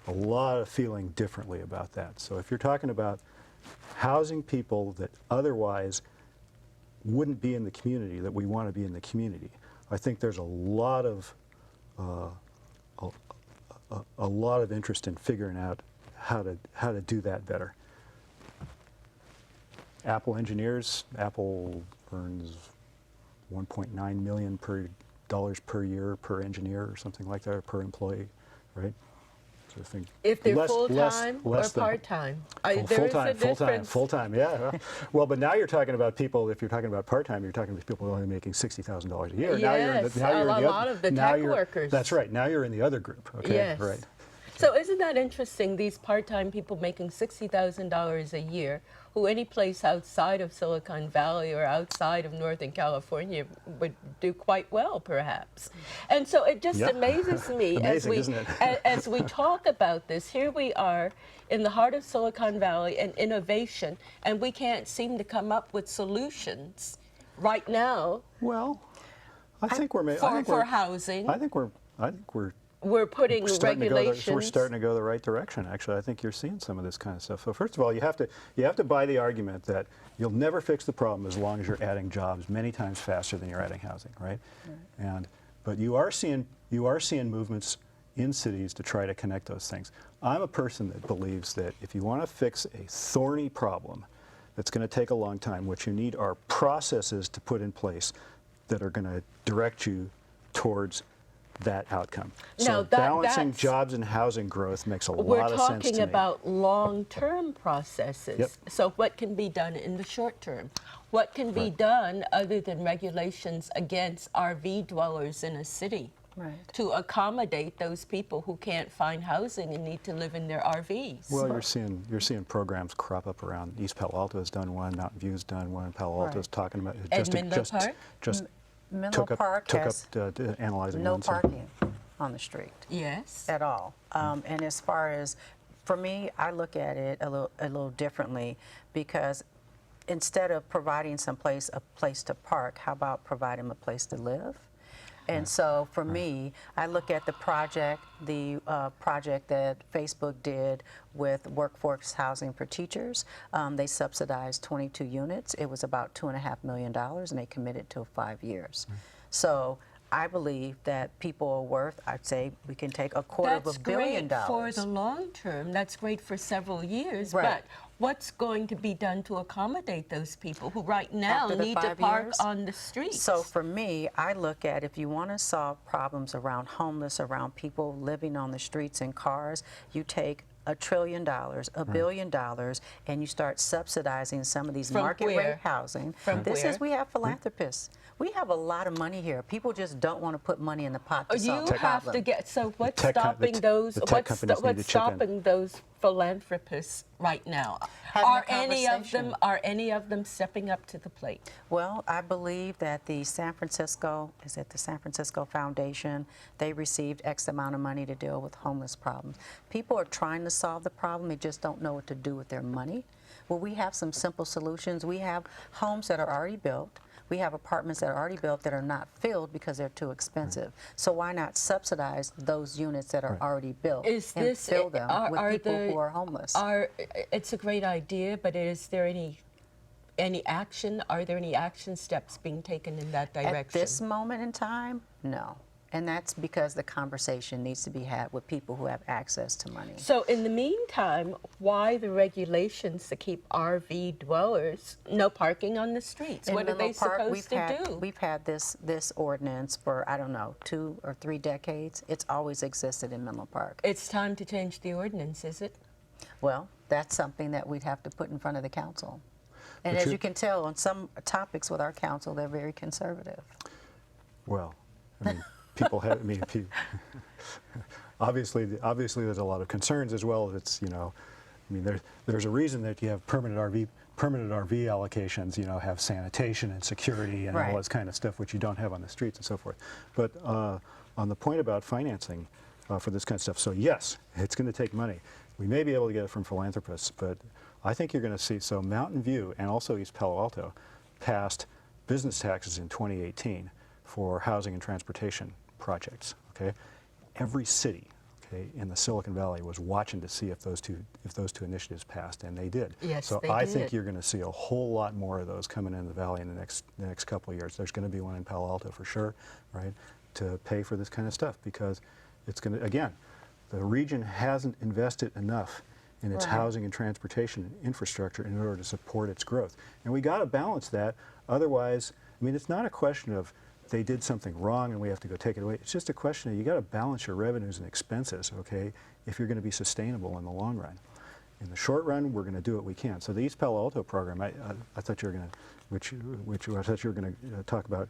A lot of feeling differently about that. So if you're talking about housing people that otherwise wouldn't be in the community, that we want to be in the community, I think there's a lot of interest in figuring out how to do that better. Apple engineers, Apple earns $1.9 million per year per engineer or something like that, or per employee, right? So I think if they're full-time or part-time? Full-time, yeah. Well, but now you're talking about people, if you're talking about part-time, you're talking about people only making $60,000 a year. Yes, a lot of the tech workers. That's right, now you're in the other group, okay? Yes. Right. So isn't that interesting, these part-time people making $60,000 a year, who any place outside of Silicon Valley or outside of Northern California would do quite well, perhaps. And so it just Yeah. amazes me as Amazing, we isn't it? as we talk about this. Here we are in the heart of Silicon Valley and innovation, and we can't seem to come up with solutions right now Well, I think we're for housing. I think we're We're putting regulations. we're starting to go the right direction. Actually, I think you're seeing some of this kind of stuff. So first of all, you have to buy the argument that you'll never fix the problem as long as you're adding jobs many times faster than you're adding housing, right? But you are seeing movements in cities to try to connect those things. I'm a person that believes that if you want to fix a thorny problem that's going to take a long time, what you need are processes to put in place that are going to direct you towards that outcome. Now, So balancing jobs and housing growth makes a lot of sense to me. We're talking about long-term processes. Yep. So what can be done in the short term? What can be done other than regulations against RV dwellers in a city to accommodate those people who can't find housing and need to live in their RVs? Well, you're seeing programs crop up around. East Palo Alto has done one, Mountain View's done one, Palo Alto's talking about it. And Menlo Park? Menlo Park has analyzing no one, so- parking on the street Yes. at all. And as far as, for me, I look at it a little differently, because instead of providing a place to park, how about providing a place to live? And so for me, I look at the project that Facebook did with workforce housing for teachers. They subsidized 22 units. It was about $2.5 million, and they committed to 5 years. So I believe that people are worth, I'd say we can take $250 million. That's great for the long term. That's great for several years. Right. But what's going to be done to accommodate those people who right now After the need to 5 park years? on the streets? So for me, I look at, if you want to solve problems around homeless, around people living on the streets in cars, you take $1 trillion, $1 billion, and you start subsidizing some of these From market where? rate housing. From This where? is, we have philanthropists. We have a lot of money here. People just don't want to put money in the pot to solve You the have problem. to get, so what's tech com- stopping the those, tech companies need to what's chip in. stopping those philanthropists right now? Having a Are any of them stepping up to the plate? Well, I believe that the San Francisco Foundation, they received X amount of money to deal with homeless problems. People are trying to solve the problem, they just don't know what to do with their money. Well, we have some simple solutions. We have homes that are already built. We have apartments that are already built that are not filled because they're too expensive. So why not subsidize those units that are already built and fill them with people who are homeless? It's a great idea, but is there any action? Are there any action steps being taken in that direction? At this moment in time, no. And that's because the conversation needs to be had with people who have access to money. So in the meantime, why the regulations to keep RV dwellers no parking on the streets? In What are Menlo they Park, supposed to do? We've had this ordinance for, I don't know, 2 or 3 decades. It's always existed in Menlo Park. It's time to change the ordinance, is it? Well, that's something that we'd have to put in front of the council. And But as you can tell, on some topics with our council, they're very conservative. Well, I mean, people have. I mean, obviously, there's a lot of concerns as well. It's, you know, I mean, there's a reason that you have permanent RV allocations. You know, have sanitation and security and all this kind of stuff, which you don't have on the streets and so forth. But on the point about financing for this kind of stuff, so yes, it's going to take money. We may be able to get it from philanthropists, but I think you're going to see. So Mountain View and also East Palo Alto passed business taxes in 2018 for housing and transportation projects. Okay, every city, okay, in the Silicon Valley was watching to see if those two initiatives passed, and they did. Yes, so they I did. think you're going to see a whole lot more of those coming in the valley in the next couple of years. There's going to be one in Palo Alto for sure, right, to pay for this kind of stuff, because it's going to, again, the region hasn't invested enough in its housing and transportation infrastructure in order to support its growth, and we got to balance that. Otherwise, I mean, it's not a question of they did something wrong and we have to go take it away. It's just a question of you got to balance your revenues and expenses, okay, if you're going to be sustainable in the long run. In the short run, we're going to do what we can. So the East Palo Alto program, I thought you were going to, which I thought you were going to talk about,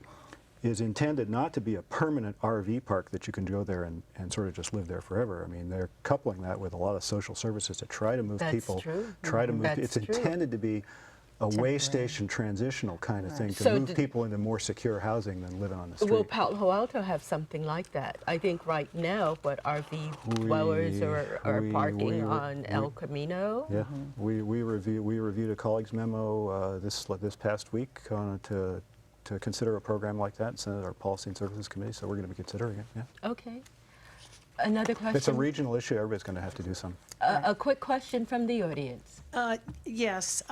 is intended not to be a permanent RV park that you can go there and sort of just live there forever. I mean, they're coupling that with a lot of social services to try to move That's people. true. Try to move. That's It's true. intended to be a way station transitional kind of thing to So move people into more secure housing than living on the street. Will Palo Alto have something like that? I think right now, what RV dwellers are parking on El Camino. Yeah, we reviewed a colleague's memo this past week to consider a program like that and send it to our Policy and Services Committee. So we're going to be considering it. Yeah, Okay. Another question. it's a regional issue. Everybody's going to have to do something. A quick question from the audience. Yes.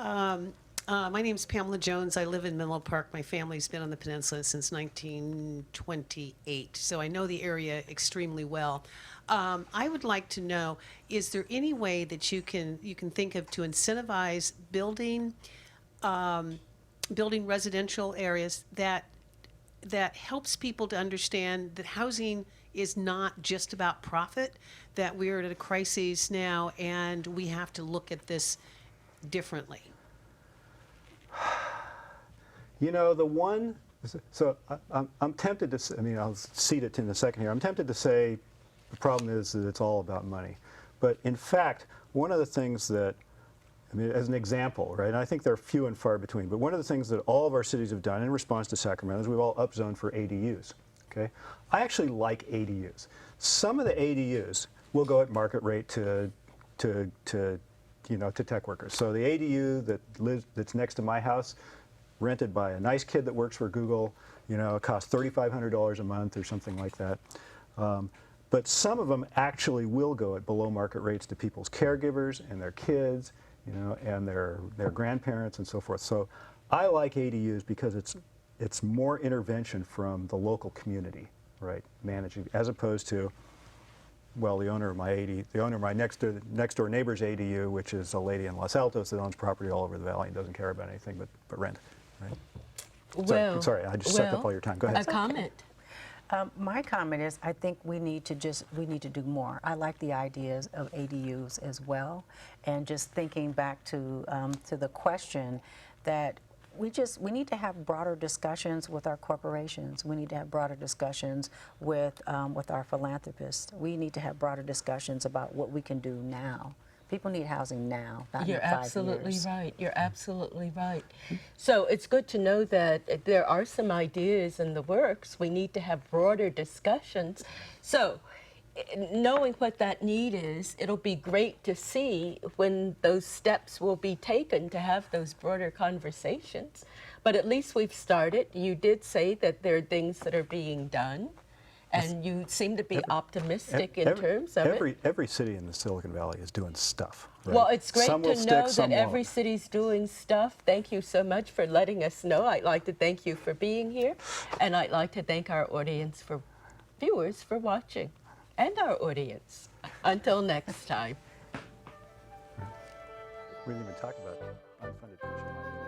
My name's Pamela Jones. I live in Menlo Park. My family's been on the peninsula since 1928, so I know the area extremely well. I would like to know: is there any way that you can think of to incentivize building residential areas that helps people to understand that housing is not just about profit? That we're at a crisis now, and we have to look at this differently. You know, I'm tempted to say, I mean, I'll cede it in a second here. I'm tempted to say the problem is that it's all about money. But in fact, one of the things that, I mean, as an example, right, and I think they're few and far between, but one of the things that all of our cities have done in response to Sacramento is we've all upzoned for ADUs, okay? I actually like ADUs. Some of the ADUs will go at market rate to tech workers. So the ADU that's next to my house, rented by a nice kid that works for Google, it costs $3,500 a month or something like that. But some of them actually will go at below market rates to people's caregivers and their kids, and their grandparents and so forth. So I like ADUs because it's more intervention from the local community, right, managing, as opposed to, well, the owner of my next door neighbor's ADU, which is a lady in Los Altos that owns property all over the valley and doesn't care about anything but rent. Right? Sorry, I just sucked up all your time. Go ahead. A comment. My comment is, I think we need to do more. I like the ideas of ADUs as well, and just thinking back to the question that we need to have broader discussions with our corporations. We need to have broader discussions with our philanthropists. We need to have broader discussions about what we can do now. People need housing now, not in 5 years. You're absolutely right. You're absolutely right. So it's good to know that there are some ideas in the works. We need to have broader discussions. So knowing what that need is, it'll be great to see when those steps will be taken to have those broader conversations. But at least we've started. You did say that there are things that are being done, and you seem to be optimistic in terms of it. Every city in the Silicon Valley is doing stuff. Right? Well, it's great Some to will know stick, that some every won't. city's doing stuff. Thank you so much for letting us know. I'd like to thank you for being here, and I'd like to thank our viewers for watching, and our audience. Until next time. We didn't even talk about unfunded pension.